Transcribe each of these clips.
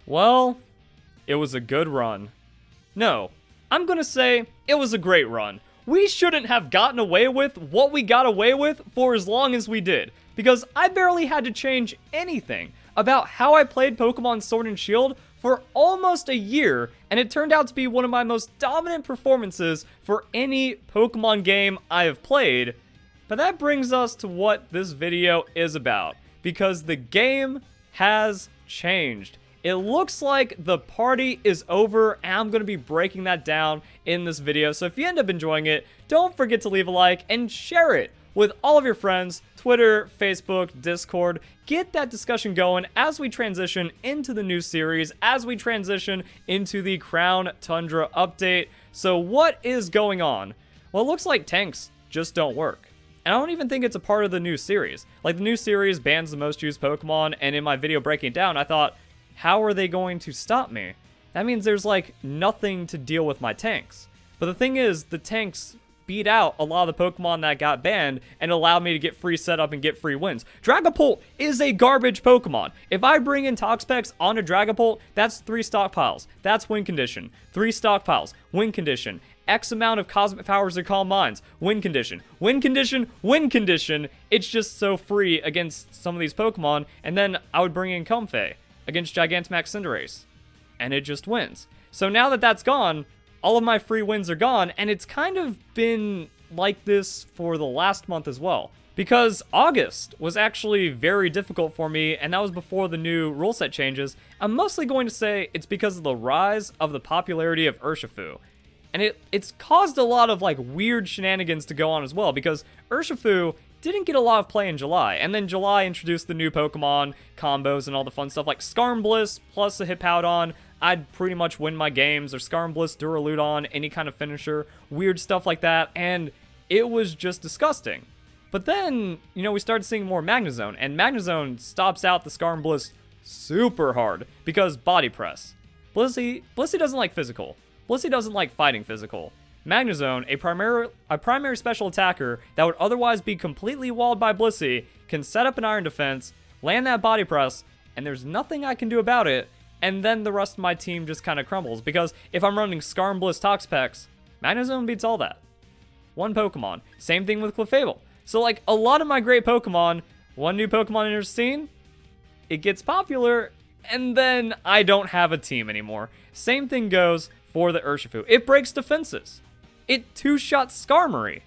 Well, it was a good run. No, I'm gonna say it was a great run. We shouldn't have gotten away with what we got away with for as long as we did, because I barely had to change anything about how I played Pokemon Sword and Shield for almost a year, and it turned out to be one of my most dominant performances for any Pokemon game I have played. But that brings us to what this video is about, because the game has changed. It looks like the party is over, and I'm going to be breaking that down in this video. So if you end up enjoying it, don't forget to leave a like and share it with all of your friends, Twitter, Facebook, Discord. Get that discussion going as we transition into the new series, as we transition into the Crown Tundra update. So what is going on? Well, it looks like tanks just don't work. And I don't even think it's a part of the new series. Like, the new series bans the most used Pokemon, and in my video breaking it down, I thought, how are they going to stop me? That means there's like nothing to deal with my tanks. But the thing is, the tanks beat out a lot of the Pokemon that got banned and allowed me to get free setup and get free wins. Dragapult is a garbage Pokemon. If I bring in Toxapex onto Dragapult, that's 3 stockpiles. That's win condition. 3 stockpiles. Win condition. X amount of cosmic powers or calm minds. Win condition. Win condition. Win condition. It's just so free against some of these Pokemon. And then I would bring in Comfey against Gigantamax Cinderace, and it just wins. So now that that's gone, all of my free wins are gone, and it's kind of been like this for the last month as well. Because August was actually very difficult for me, and that was before the new rule set changes. I'm mostly going to say it's because of the rise of the popularity of Urshifu. And it's caused a lot of like weird shenanigans to go on as well, because Urshifu didn't get a lot of play in July, and then July introduced the new Pokemon combos and all the fun stuff like Skarmbliss plus a Hippowdon. I'd pretty much win my games, or Skarmbliss, Duraludon, any kind of finisher, weird stuff like that, and it was just disgusting. But then, you know, we started seeing more Magnezone, and Magnezone stops out the Skarmbliss super hard because body press. Blissey doesn't like physical. Blissey doesn't like fighting physical. Magnezone, a primary special attacker that would otherwise be completely walled by Blissey, can set up an iron defense, land that body press, and there's nothing I can do about it, and then the rest of my team just kind of crumbles, because if I'm running Skarmbliss Toxapex, Magnezone beats all that. One Pokemon. Same thing with Clefable. So like, a lot of my great Pokemon, one new Pokemon enters the scene, it gets popular, and then I don't have a team anymore. Same thing goes for the Urshifu. It breaks defenses. It two-shot Skarmory.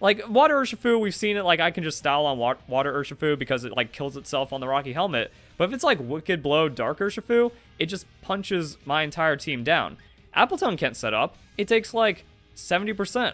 Like, Water Urshifu, we've seen it, like, I can just style on Water Urshifu because it, like, kills itself on the Rocky Helmet. But if it's, like, Wicked Blow Dark Urshifu, it just punches my entire team down. Appletone can't set up. It takes, like, 70%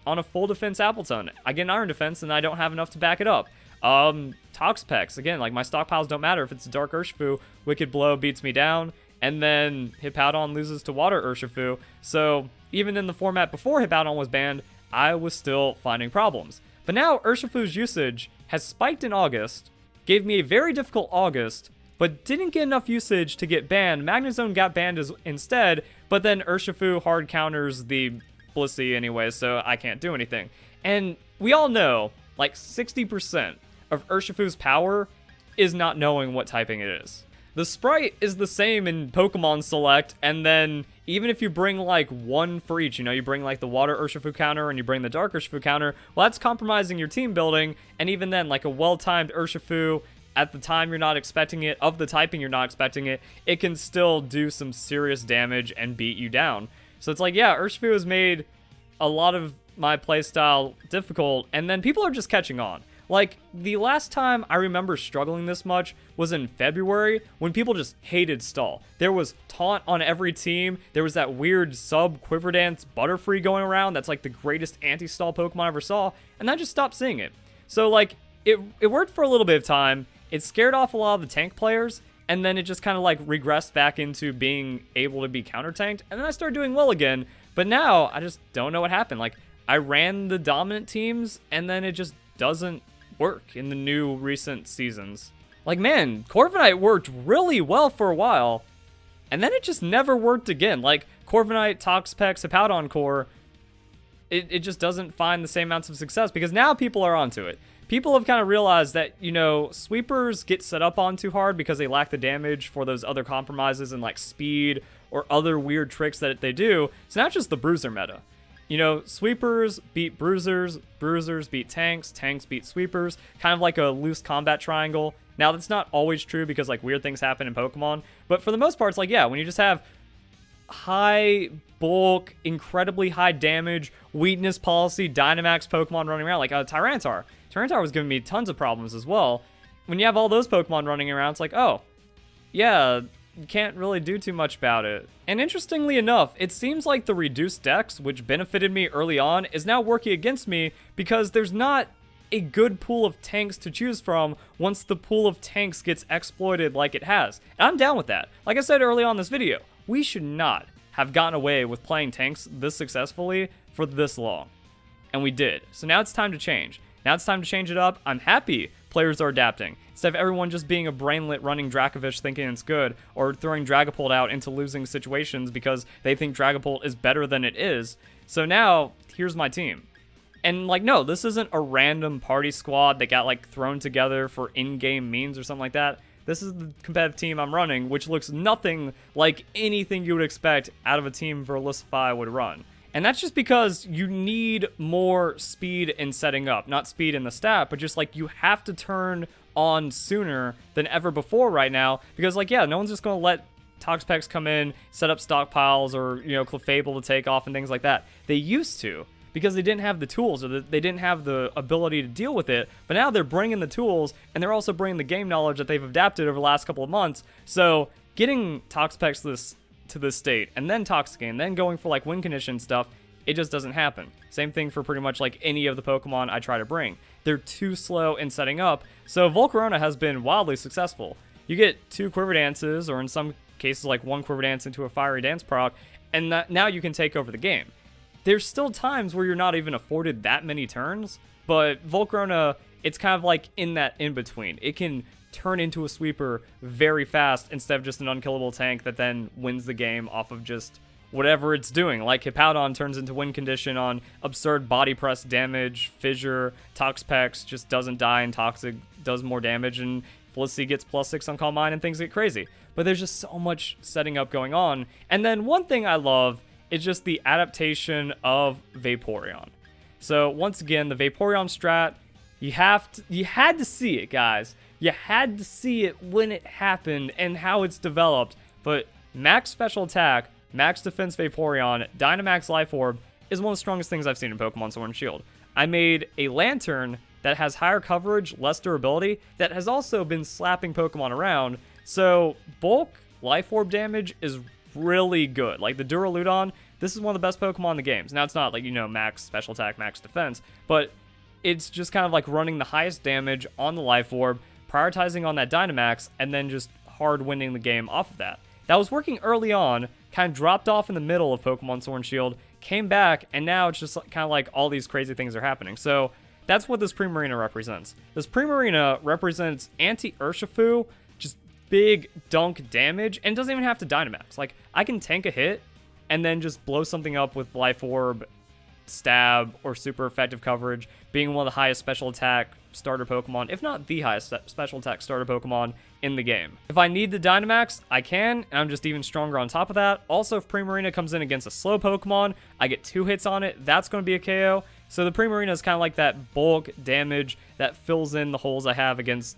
on a full defense Appletone. I get an Iron Defense, and I don't have enough to back it up. Toxapex, again, like, my stockpiles don't matter. If it's a Dark Urshifu, Wicked Blow beats me down, and then Hippowdon loses to Water Urshifu. So even in the format before Hippowdon was banned, I was still finding problems. But now Urshifu's usage has spiked in August, gave me a very difficult August, but didn't get enough usage to get banned. Magnezone got banned instead, but then Urshifu hard counters the Blissey anyway, so I can't do anything. And we all know, like 60% of Urshifu's power is not knowing what typing it is. The sprite is the same in Pokemon Select, and then even if you bring like one for each, you know, you bring like the Water Urshifu counter and you bring the Dark Urshifu counter, well, that's compromising your team building, and even then, like a well-timed Urshifu at the time you're not expecting it, of the typing you're not expecting it, it can still do some serious damage and beat you down. So it's like, yeah, Urshifu has made a lot of my playstyle difficult, and then people are just catching on. Like, the last time I remember struggling this much was in February, when people just hated Stall. There was Taunt on every team, there was that weird sub-Quiver Dance Butterfree going around that's like the greatest anti-Stall Pokemon I ever saw, and I just stopped seeing it. So, like, it worked for a little bit of time, it scared off a lot of the tank players, and then it just kind of, like, regressed back into being able to be counter-tanked, and then I started doing well again, but now, I just don't know what happened. Like, I ran the dominant teams, and then it just doesn't work in the new recent seasons. Like, man, Corviknight worked really well for a while, and then it just never worked again. Like, Corviknight, Toxapex, Hippowdon Core, it just doesn't find the same amounts of success, because now people are onto it. people have kind of realized that, you know, sweepers get set up on too hard because they lack the damage for those other compromises and like speed or other weird tricks that they do. It's not just the bruiser meta. You know, sweepers beat bruisers, bruisers beat tanks, tanks beat sweepers, kind of like a loose combat triangle. Now, that's not always true because, like, weird things happen in Pokemon, but for the most part, it's like, yeah, when you just have high bulk, incredibly high damage, weakness policy, Dynamax Pokemon running around, like Tyranitar. Tyranitar was giving me tons of problems as well. When you have all those Pokemon running around, it's like, oh, yeah, you can't really do too much about it. And interestingly enough, it seems like the reduced dex, which benefited me early on, is now working against me because there's not a good pool of tanks to choose from once the pool of tanks gets exploited like it has. And I'm down with that. Like I said early on in this video, we should not have gotten away with playing tanks this successfully for this long. And we did. So now it's time to change. Now it's time to change it up. I'm happy players are adapting. Instead of everyone just being a brainlet running Dracovish thinking it's good, or throwing Dragapult out into losing situations because they think Dragapult is better than it is. So now, here's my team. And like, no, this isn't a random party squad that got like thrown together for in-game means or something like that. This is the competitive team I'm running, which looks nothing like anything you would expect out of a team Verlisify would run. And that's just because you need more speed in setting up. Not speed in the stat, but just like you have to turn on sooner than ever before right now. Because like, yeah, no one's just going to let Toxapex come in, set up stockpiles or, you know, Clefable to take off and things like that. They used to because they didn't have the tools or they didn't have the ability to deal with it. But now they're bringing the tools and they're also bringing the game knowledge that they've adapted over the last couple of months. So getting Toxapex to this state and then Toxicking and then going for like win condition stuff, it just doesn't happen. Same thing for pretty much like any of the Pokemon I try to bring. They're too slow in setting up, so Volcarona has been wildly successful. You get 2 Quiver Dances, or in some cases like 1 Quiver Dance into a Fiery Dance proc, and now you can take over the game. There's still times where you're not even afforded that many turns, but Volcarona, it's kind of like in that in-between. It can turn into a sweeper very fast instead of just an unkillable tank that then wins the game off of just whatever it's doing. Like Hippowdon turns into win condition on absurd body press damage, Fissure, Toxapex just doesn't die and Toxic does more damage, and Felicity gets +6 on Calm Mind and things get crazy. But there's just so much setting up going on. And then one thing I love is just the adaptation of Vaporeon. So once again, the Vaporeon strat, you had to see it, guys. You had to see it when it happened and how it's developed. But max special attack, max defense Vaporeon, Dynamax Life Orb is one of the strongest things I've seen in Pokemon Sword and Shield. I made a Lantern that has higher coverage, less durability, that has also been slapping Pokemon around. So bulk Life Orb damage is really good. Like the Duraludon, this is one of the best Pokemon in the games. Now it's not like, you know, max special attack, max defense, but it's just kind of like running the highest damage on the Life Orb, prioritizing on that Dynamax, and then just hard winning the game off of that. That was working early on, kind of dropped off in the middle of Pokemon Sword and Shield, came back, and now it's just kind of like all these crazy things are happening. So that's what this Primarina represents. This Primarina represents anti-Urshifu, just big dunk damage, and doesn't even have to Dynamax. Like, I can tank a hit, and then just blow something up with Life Orb, Stab, or super effective coverage, being one of the highest special attack starter Pokemon, if not the highest special attack starter Pokemon in the game. If I need the Dynamax, I can, and I'm just even stronger on top of that. Also, if Primarina comes in against a slow Pokemon, I get 2 hits on it, that's going to be a KO. So the Primarina is kind of like that bulk damage that fills in the holes I have against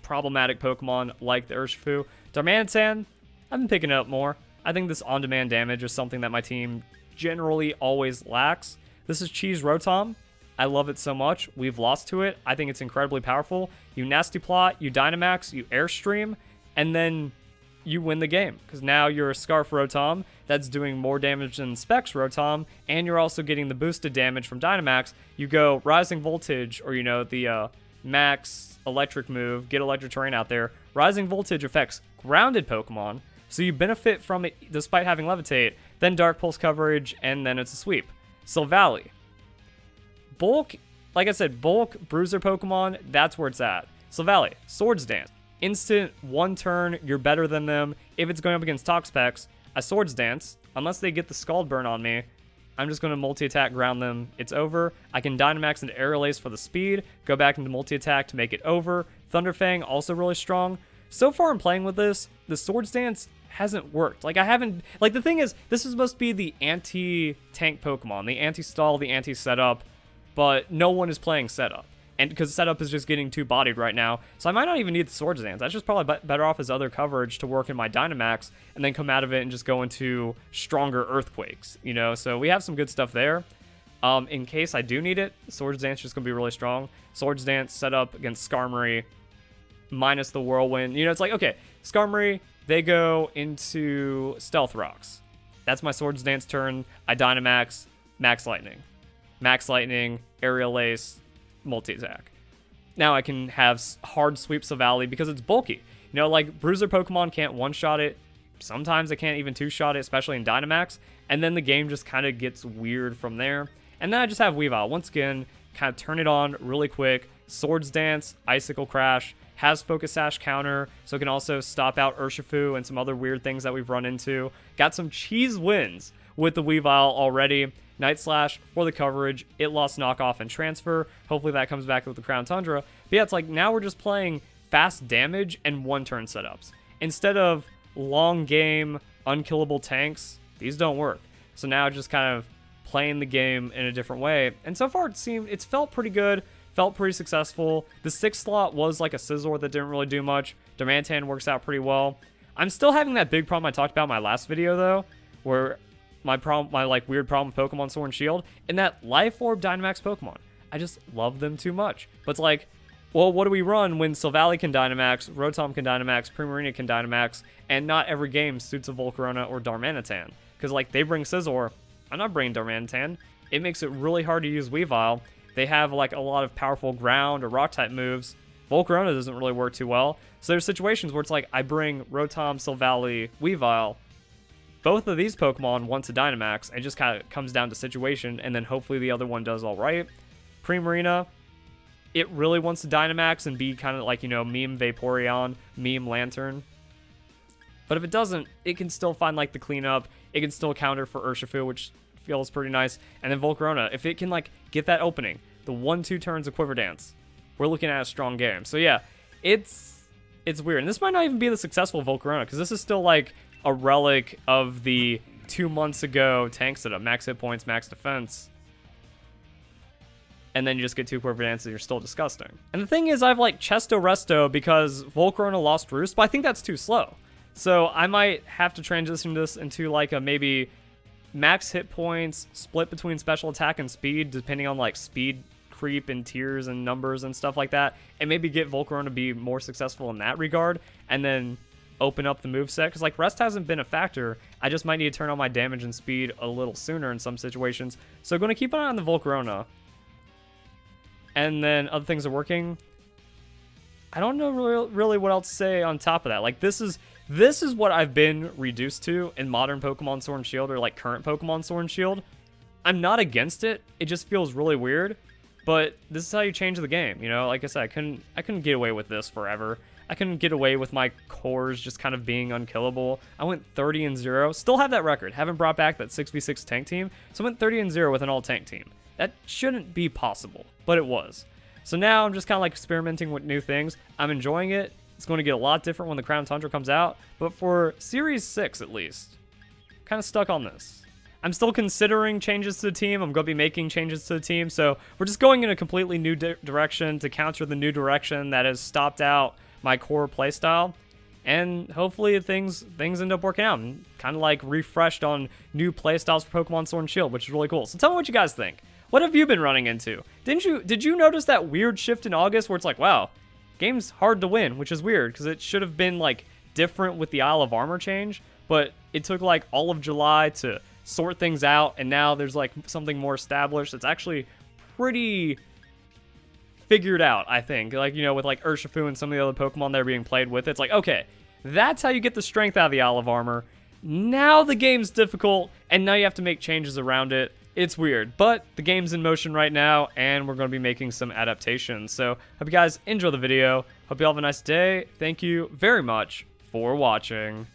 problematic Pokemon like the Urshifu. Darmanitan, I've been picking it up more. I think this on-demand damage is something that my team generally always lacks. This is Cheese Rotom. I love it so much. We've lost to it. I think it's incredibly powerful. You Nasty Plot, you Dynamax, you Airstream, and then you win the game. Because now you're a Scarf Rotom that's doing more damage than Specs Rotom, and you're also getting the boosted damage from Dynamax. You go Rising Voltage, or, you know, the Max Electric move, get Electric Terrain out there. Rising Voltage affects grounded Pokemon, so you benefit from it despite having Levitate, then Dark Pulse coverage, and then it's a sweep. Silvally. Bulk, like I said, bulk bruiser Pokemon, that's where it's at. Silvally, Swords Dance. Instant, 1 turn, you're better than them. If it's going up against Toxapex, I Swords Dance. Unless they get the Scald Burn on me, I'm just going to multi-attack, ground them. It's over. I can Dynamax into Aerial Ace for the speed, go back into multi-attack to make it over. Thunderfang, also really strong. So far in playing with this, the Swords Dance hasn't worked. Like, I haven't... Like, the thing is, this is supposed to be the anti-tank Pokemon, the anti-stall, the anti-setup, but no one is playing setup. And because setup is just getting too bodied right now, so I might not even need the Swords Dance. That's just probably better off as other coverage to work in my Dynamax, and then come out of it and just go into stronger Earthquakes, you know? So we have some good stuff there. In case I do need it, Swords Dance is just going to be really strong. Swords Dance set up against Skarmory, minus the Whirlwind. You know, it's like, okay, Skarmory, they go into Stealth Rocks. That's my Swords Dance turn. I Dynamax, Max Lightning. Max Lightning, Aerial Ace, multi-attack. Now I can have hard sweeps of Valley because it's bulky. You know, like, Bruiser Pokemon can't one-shot it. Sometimes they can't even two-shot it, especially in Dynamax. And then the game just kind of gets weird from there. And then I just have Weavile. Once again, kind of turn it on really quick. Swords Dance, Icicle Crash, has Focus Sash counter, so it can also stop out Urshifu and some other weird things that we've run into. Got some cheese wins with the Weavile already. Night Slash for the coverage. It lost knockoff and transfer. Hopefully that comes back with the Crown Tundra. But yeah, it's like now we're just playing fast damage and one-turn setups. Instead of long game, unkillable tanks, these don't work. So now just kind of playing the game in a different way. And so far it's felt pretty good, felt pretty successful. The 6th slot was like a Scizor that didn't really do much. Darmanitan works out pretty well. I'm still having that big problem I talked about in my last video though, where my like weird problem with Pokemon Sword and Shield, and that Life Orb Dynamax Pokemon. I just love them too much. But it's like, well, what do we run when Silvally can Dynamax, Rotom can Dynamax, Primarina can Dynamax, and not every game suits a Volcarona or Darmanitan? Because, like, they bring Scizor. I'm not bringing Darmanitan. It makes it really hard to use Weavile. They have, like, a lot of powerful ground or rock-type moves. Volcarona doesn't really work too well. So there's situations where it's like, I bring Rotom, Silvally, Weavile. Both of these Pokemon want to Dynamax, and it just kind of comes down to situation, and then hopefully the other one does all right. Primarina, it really wants to Dynamax and be kind of like, you know, meme Vaporeon, meme Lantern. But if it doesn't, it can still find, like, the cleanup. It can still counter for Urshifu, which feels pretty nice. And then Volcarona, if it can, like, get that opening, the 1-2 turns of Quiver Dance, we're looking at a strong game. So yeah, it's weird. And this might not even be the successful Volcarona, because this is still, like, a relic of the 2 months ago tank setup. Max hit points, max defense. And then you just get 2 Quiver Dances and you're still disgusting. And the thing is, I've like Chesto Resto because Volcarona lost Roost, but I think that's too slow. So I might have to transition this into like a maybe max hit points, split between special attack and speed, depending on like speed creep and tiers and numbers and stuff like that. And maybe get Volcarona to be more successful in that regard. And then open up the moveset, because like rest hasn't been a factor. I just might need to turn on my damage and speed a little sooner in some situations. So going to keep an eye on the Volcarona. And then other things are working. I don't know really what else to say on top of that. Like this is what I've been reduced to in modern Pokemon Sword and Shield, or like current Pokemon Sword and Shield. I'm not against it. It just feels really weird. But this is how you change the game, you know? Like I said, I couldn't get away with this forever. I couldn't get away with my cores just kind of being unkillable. I went 30-0. Still have that record. Haven't brought back that 6v6 tank team. So I went 30-0 with an all-tank team. That shouldn't be possible, but it was. So now I'm just kind of like experimenting with new things. I'm enjoying it. It's going to get a lot different when the Crown Tundra comes out. But for Series 6, at least, kind of stuck on this. I'm still considering changes to the team. I'm going to be making changes to the team. So we're just going in a completely new direction to counter the new direction that has stopped out my core playstyle, and hopefully things end up working out. I'm kind of like refreshed on new playstyles for Pokemon Sword and Shield, which is really cool. So tell me what you guys think. What have you been running into? Did you notice that weird shift in August where it's like, wow, game's hard to win, which is weird because it should have been like different with the Isle of Armor change, but it took like all of July to sort things out, and now there's like something more established. It's actually pretty figured out, I think. Like, you know, with like Urshifu and some of the other Pokemon that are being played with, it's like, okay, that's how you get the strength out of the Isle of Armor. Now the game's difficult, and now you have to make changes around it. It's weird, but the game's in motion right now, and we're going to be making some adaptations. So, hope you guys enjoy the video. Hope you all have a nice day. Thank you very much for watching.